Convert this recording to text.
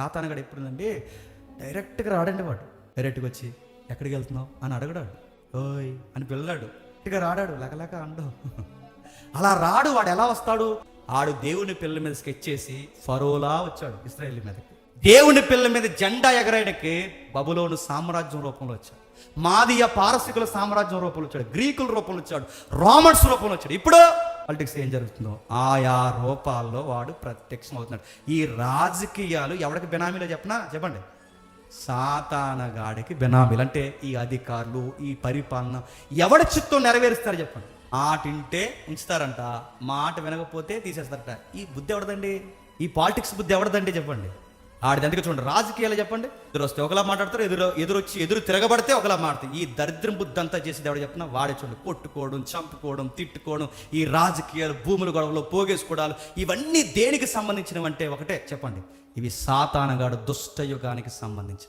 సాతానగాడు ఎప్పుడుందండి, డైరెక్ట్గా రాడండి వాడు. డైరెక్ట్గా వచ్చి ఎక్కడికి వెళ్తున్నావు అని అడగడాడు, ఓయ్ అని పిల్లాడు. డైరెక్ట్గా రాడాడు, లకలక అండవు. అలా రాడు. వాడు ఎలా వస్తాడు? ఆడు దేవుని పిల్లల మీద స్కెచ్ చేసి ఫరోలా వచ్చాడు ఇశ్రాయేలు మీదకి. దేవుని పిల్లల మీద జెండా ఎగరేయడానికి బబులోను సామ్రాజ్యం రూపంలో వచ్చాడు, మాదియ పారసికుల సామ్రాజ్యం రూపంలో వచ్చాడు, గ్రీకుల రూపంలో వచ్చాడు, రోమన్స్ రూపంలో వచ్చాడు. ఇప్పుడు పాలిటిక్స్ ఏం జరుగుతుందో ఆయా రూపాల్లో వాడు ప్రత్యక్షం అవుతున్నాడు. ఈ రాజకీయాలు ఎవరికి బినామీలో చెప్పండి, సాతానగాడికి బినామీలు. అంటే ఈ అధికారులు, ఈ పరిపాలన ఎవడి చిత్తం నెరవేరుస్తారు చెప్పండి. మాట వింటే ఉంచుతారంట, మాట వినకపోతే తీసేస్తారట. ఈ బుద్ధి ఎవడదండి? ఈ పాలిటిక్స్ బుద్ధి ఎవడదండి చెప్పండి. ఆడిది ఎందుకు చూడండి, రాజకీయాలు చెప్పండి, ఎదురు వస్తే ఒకలా మాట్లాడతారు, ఎదురు తిరగబడితే ఒకలా మాట్లాడతారు. ఈ దరిద్రం బుద్ధి అంతా చేసేది ఎవడ చెప్పినా వాడే చూడండి. కొట్టుకోవడం, చంపుకోవడం, తిట్టుకోవడం, ఈ రాజకీయాలు, భూముల గొడవలు, పోగేసుకోవడాలు, ఇవన్నీ దేనికి సంబంధించినవంటే ఒకటే చెప్పండి, ఇవి సాతానగాడు దుష్టయుగానికి సంబంధించి.